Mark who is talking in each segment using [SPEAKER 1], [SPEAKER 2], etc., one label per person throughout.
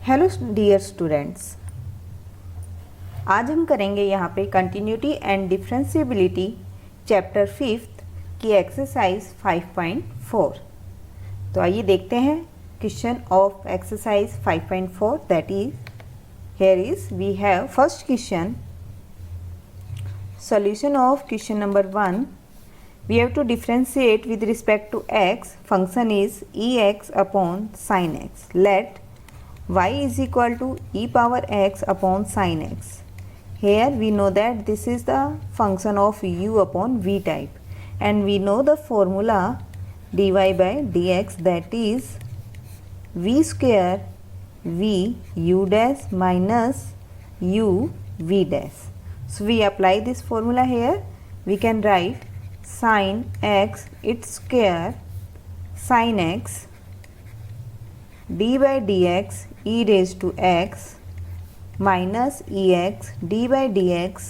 [SPEAKER 1] Hello dear students, आज हम करेंगे यहाँ पे continuity and differentiability chapter 5th की एक्सरसाइज 5.4। तो आइए देखते हैं question of exercise 5.4। That is here is we have first question, solution of question number 1. We have to differentiate with respect to x. Function is ex upon sin x. Let y is equal to e power x upon sin x. Here we know that this is the function of u upon v type, and we know the formula dy by dx, that is v square v u dash minus u v dash. So we apply this formula here. We can write sin x its square sin x d by dx e raised to x minus ex d by dx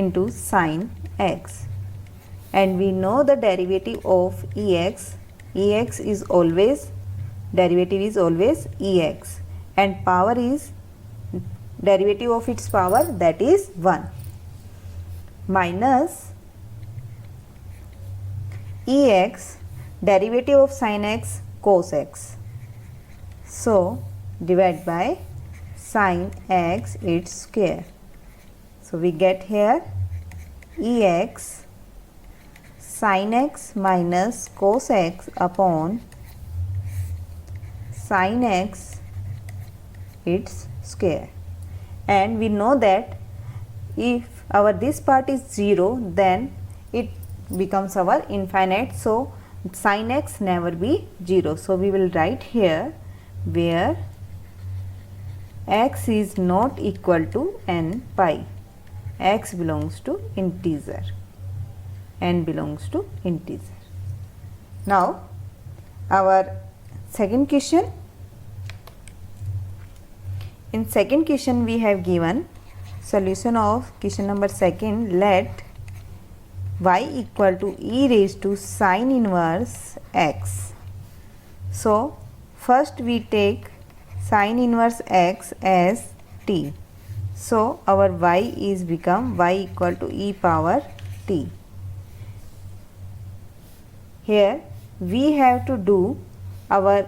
[SPEAKER 1] into sin x. And we know the derivative of ex. Ex is always, derivative is always ex, and power is derivative of its power, that is 1, minus ex derivative of sin x cos x. So divide by sin x its square. So we get here ex sin x minus cos x upon sin x its square. And we know that if our this part is 0, then it becomes our infinite, so sin x never be 0. So we will write here where x is not equal to n pi, x belongs to integer, n belongs to integer. Now our second question. In second question we have given solution of question number 2. Let y equal to e raised to sin inverse x. So first we take sin inverse x as t. So our y is become y equal to e power t. Here we have to do our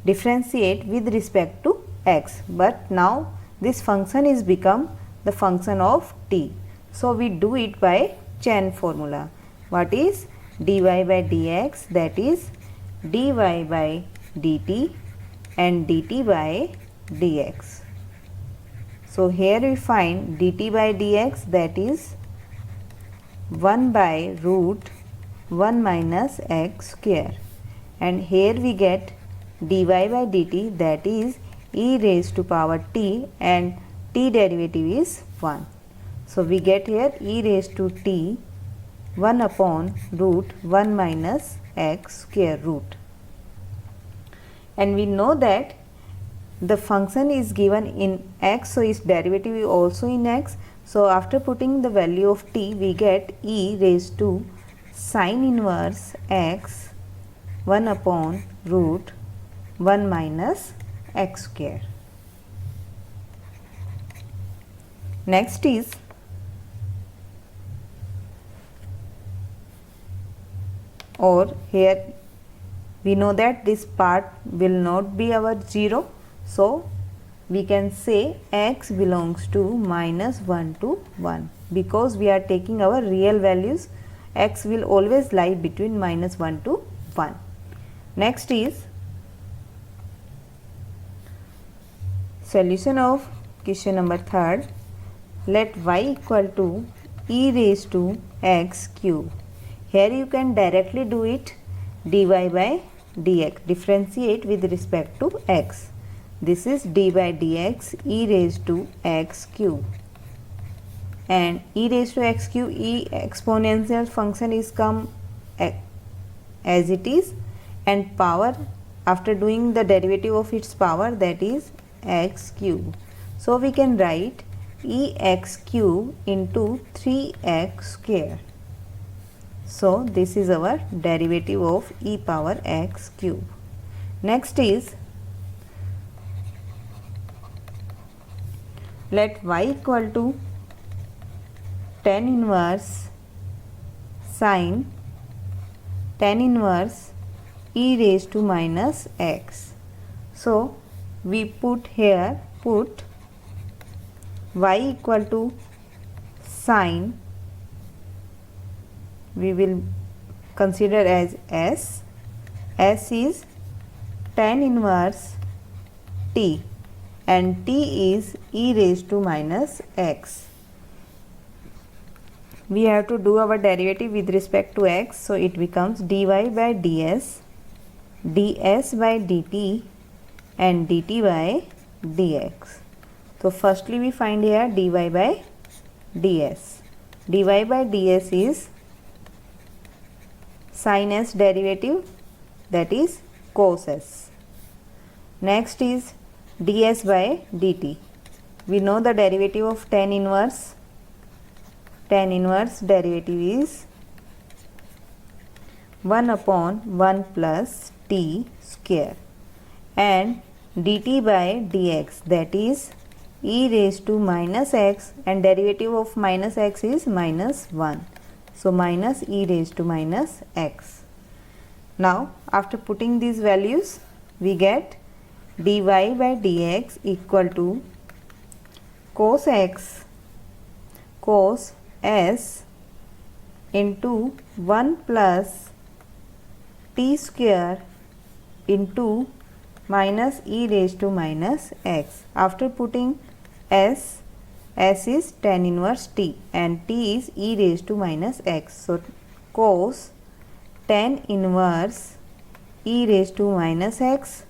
[SPEAKER 1] differentiate with respect to x, but now this function is become the function of t. So we do it by chain formula. What is dy by dx, that is dy by dt and dt by dx. So here we find dt by dx, that is 1 by root 1 minus x square, and here we get dy by dt, that is e raised to power t, and t derivative is 1. So we get here e raised to t 1 upon root 1 minus x square root. And we know that the function is given in x, so its derivative is also in x. So after putting the value of t, we get e raised to sin inverse x 1 upon root 1 minus x square. Next is or here we know that this part will not be our 0, so we can say x belongs to minus 1 to 1, because we are taking our real values. X will always lie between minus 1 to 1. Next is solution of question number 3. Let y equal to e raised to x cube. Here you can directly do it dy by dx, differentiate with respect to x. This is d by dx e raised to x cube, and e raised to x cube, e exponential function is come as it is, and power after doing the derivative of its power, that is x cube. So we can write ex cube into 3x square. So this is our derivative of e power x cube. Next is let y equal to tan inverse sine tan inverse e raised to minus x. So we put y equal to sine, we will consider as s is tan inverse t and t is e raised to minus x. We have to do our derivative with respect to x, so it becomes dy by ds, ds by dt and dt by dx. So firstly we find here dy by ds. dy by ds is sin s derivative, that is cos s. Next is ds by dt. We know the derivative of tan inverse. Tan inverse derivative is 1 upon 1 plus t square, and dt by dx, that is e raised to minus x, and derivative of minus x is minus 1. So minus e raised to minus x. Now after putting these values, we get dy by dx equal to cos x cos s into 1 plus t square into minus e raised to minus x. After putting s is tan inverse t and t is e raised to minus x. So cos tan inverse e raised to minus x,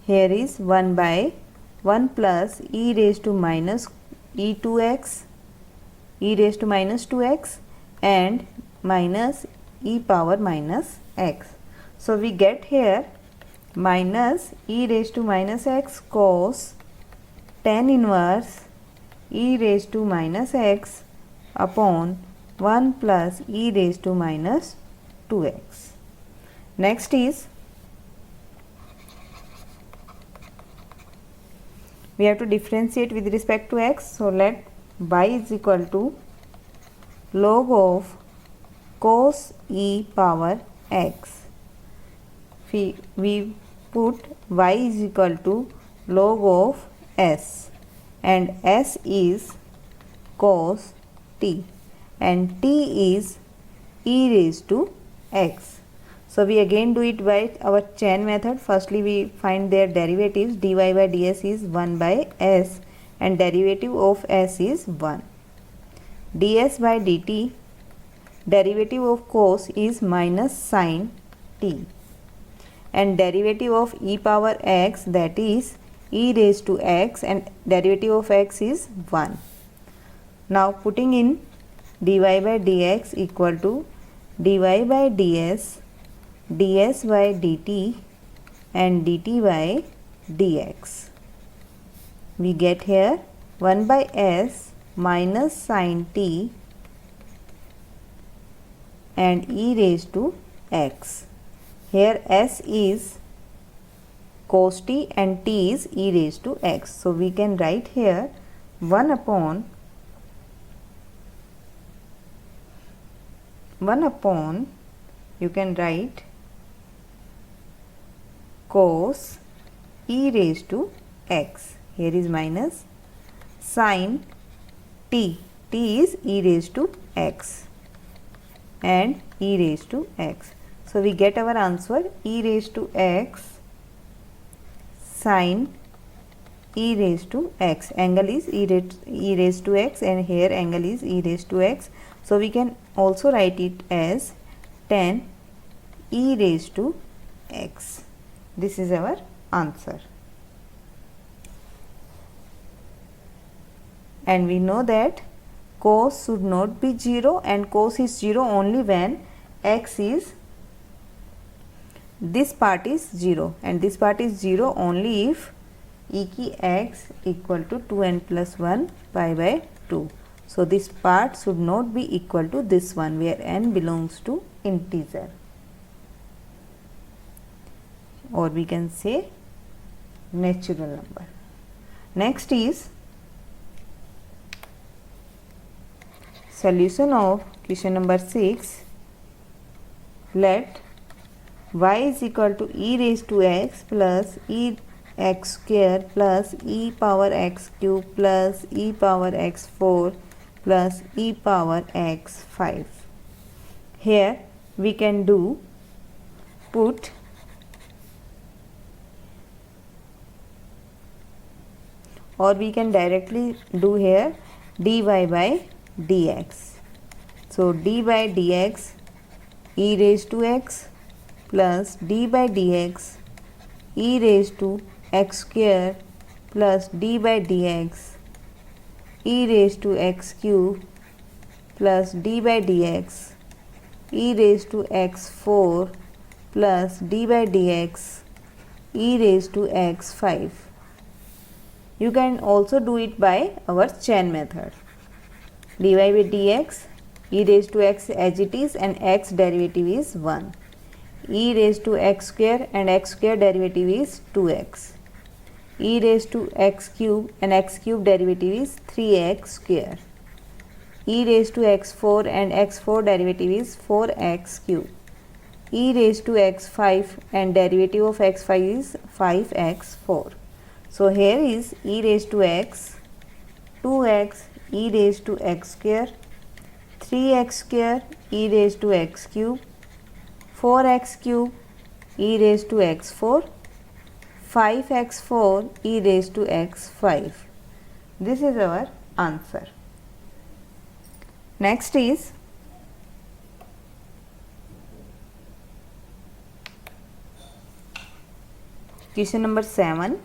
[SPEAKER 1] here is 1 by 1 plus e raised to minus e to x, e raised to minus 2x and minus e power minus x. So we get here minus e raised to minus x cos tan inverse e raised to minus x upon 1 plus e raised to minus 2x. Next is we have to differentiate with respect to x. So let y is equal to log of cos e power x. We put y is equal to log of s, and s is cos t and t is e raised to x. So we again do it by our chain method. Firstly we find their derivatives. dy by ds is 1 by s and derivative of s is 1. ds by dt, derivative of cos is minus sin t and derivative of e power x, that is e raised to x, and derivative of x is 1. Now putting in dy by dx equal to dy by ds, ds by dt and dt by dx. We get here 1 by s minus sin t and e raised to x. Here s is cos t and t is e raised to x. So we can write here 1 upon you can write cos e raised to x. Here is minus sin t, t is e raised to x and e raised to x. So we get our answer e raised to x sin e raised to x. Angle is e raised to x and here angle is e raised to x. So we can also write it as tan e raised to x. This is our answer. And we know that cos should not be 0 and cos is 0 only when x is, this part is 0 and this part is 0 only if e ki x equal to 2n plus 1 pi by 2. So this part should not be equal to this one where n belongs to integer, or we can say natural number. Next is Solution of question number 6. Let y is equal to e raised to x plus e x square plus e power x cube plus e power x4 plus e power x5. Here we can do put or we can directly do here dy by dx. So d by dx e raised to x plus d by dx e raised to x square plus d by dx e raised to x cube plus d by dx e raised to x4 plus d by dx e raised to x5. You can also do it by our chain method. Dy by dx e raised to x as it is and x derivative is 1. E raised to x square and x square derivative is 2x. E raised to x cube and x cube derivative is 3x square. E raised to x4 and x4 derivative is 4x cube. E raised to x5 and derivative of x5 is 5x4. So here is e raised to x, 2x e raised to x square, 3x square e raised to x cube, 4x cube e raised to x4, 5x4 e raised to x5. This is our answer. Next is question number 7.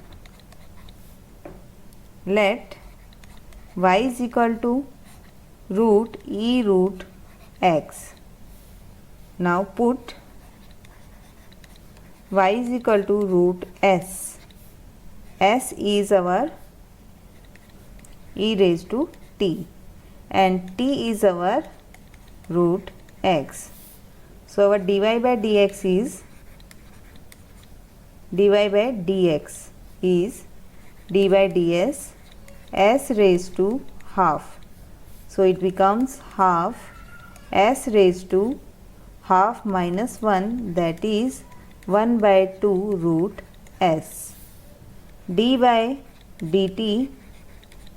[SPEAKER 1] Let y is equal to root e root x. Now put y is equal to root s. S is our e raised to t and t is our root x. So our dy by dx is dy by dx is d by ds s raised to half. So it becomes half s raised to half minus 1, that is 1 by 2 root s. D by dt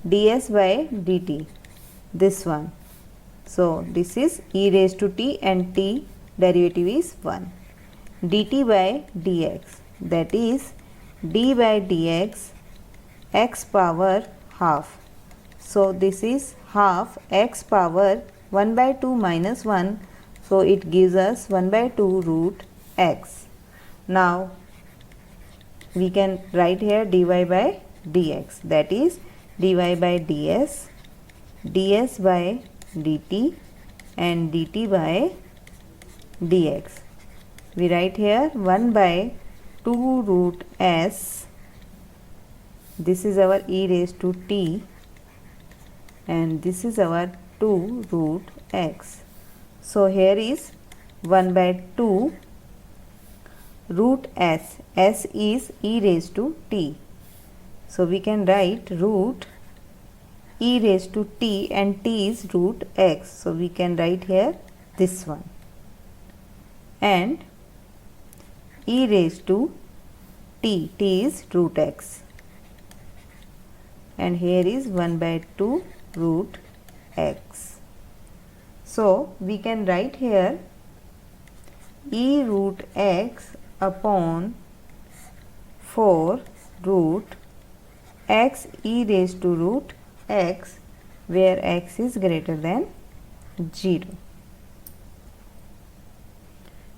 [SPEAKER 1] ds by dt, this one. So this is e raised to t and t derivative is 1. dt by dx, that is d by dx x power half. So this is half x power 1 by 2 minus 1. So it gives us 1 by 2 root x. Now we can write here dy by dx, that is dy by ds, ds by dt and dt by dx. We write here 1 by 2 root s. This is our e raised to t and this is our 2 root x. So here is 1 by 2 root s. S is e raised to t. So we can write root e raised to t and t is root x. So we can write here this one. And e raised to t, t is root x. And here is 1 by 2 root x. So we can write here e root x upon 4 root x e raised to root x, where x is greater than 0.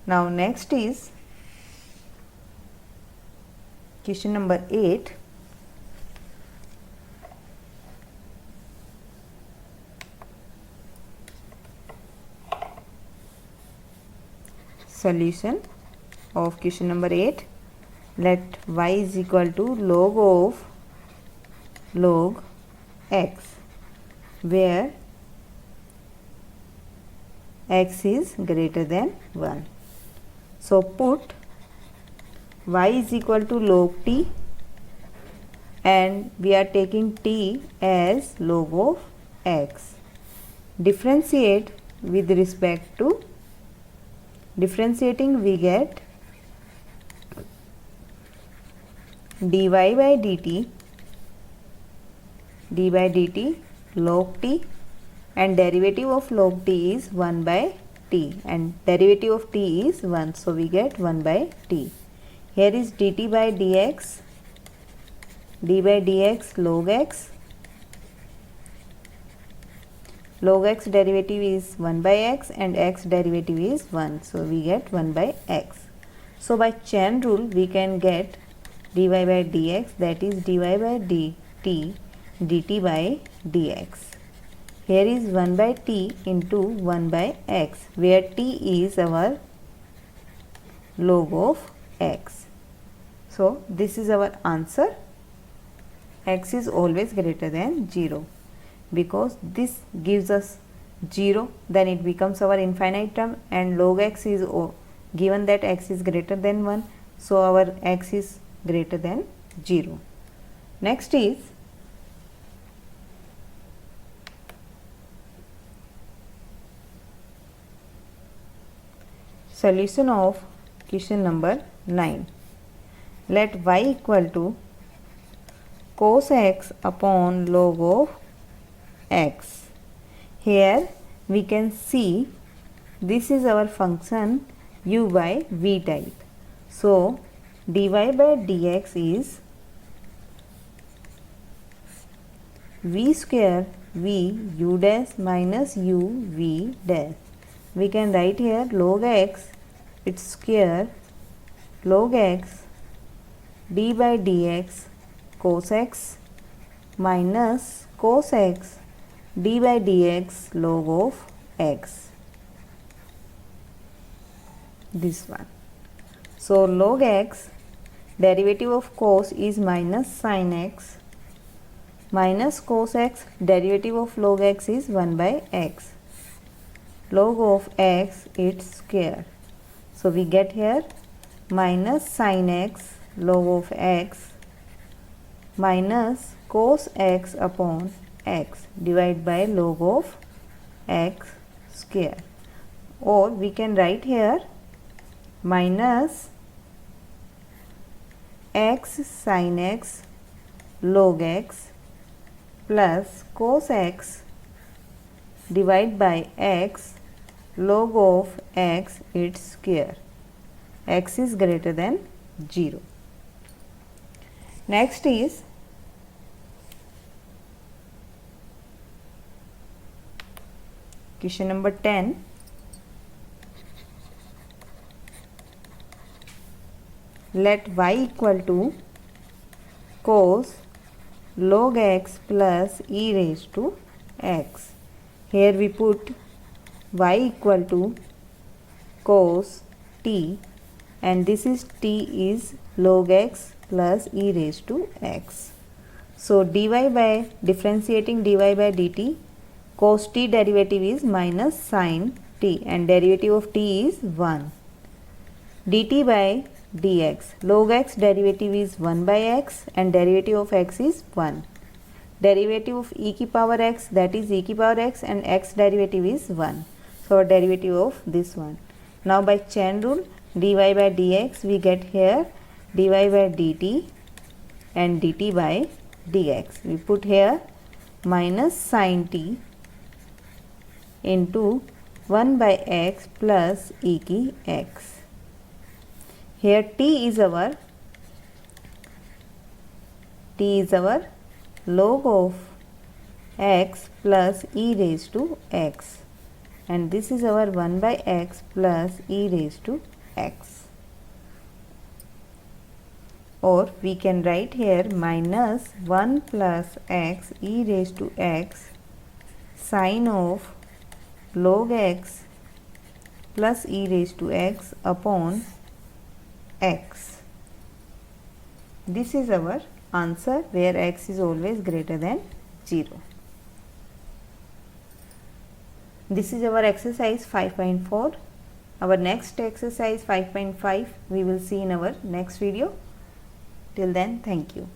[SPEAKER 1] Now next is question number 8. Solution of question number 8. Let y is equal to log of log x, where x is greater than 1. So put y is equal to log t and we are taking t as log of x. differentiate with respect to differentiating, we get dy by dt log t, and derivative of log t is 1 by t, and derivative of t is 1, so we get 1 by t. Here is dt by dx, d by dx log x, log x derivative is 1 by x and x derivative is 1, so we get 1 by x. So by chain rule we can get dy by dx, that is dy by dt dt by dx. Here is 1 by t into 1 by x, where t is our log of x. So this is our answer. X is always greater than 0. Because this gives us 0, then it becomes our infinite term, and log x is given that x is greater than 1, so our x is greater than 0. Next is solution of question number 9. Let y equal to cos x upon log of x. Here we can see this is our function u by v type. So dy by dx is v square v u dash minus u v dash. We can write here log x, its square, log x d by dx cos x minus cos x d by dx log of x, this one. So log x, derivative of cos is minus sin x, minus cos x, derivative of log x is 1 by x, log of x its square. So we get here minus sin x log of x minus cos x upon x divided by log of x square, or we can write here minus x sin x log x plus cos x divided by x log of x its square. X is greater than 0. Next is question number 10. Let y equal to cos log x plus e raised to x. Here we put y equal to cos t, and this is t is log x plus e raised to x. So dy by differentiating dy by dt, cos t derivative is minus sin t and derivative of t is 1. dt by dx, log x derivative is 1 by x and derivative of x is 1. Derivative of e की power x, that is e की power x, and x derivative is 1. So our derivative of this one. Now by chain rule dy by dx, we get here dy by dt and dt by dx. We put here minus sin t into 1 by x plus e की x. Here t is our log of x plus e raised to x, and this is our 1 by x plus e raised to x. Or we can write here minus 1 plus x e raised to x sine of log x plus e raised to x upon x. This is our answer, where x is always greater than 0. This is our exercise 5.4. Our next exercise 5.5 we will see in our next video. Till then, thank you.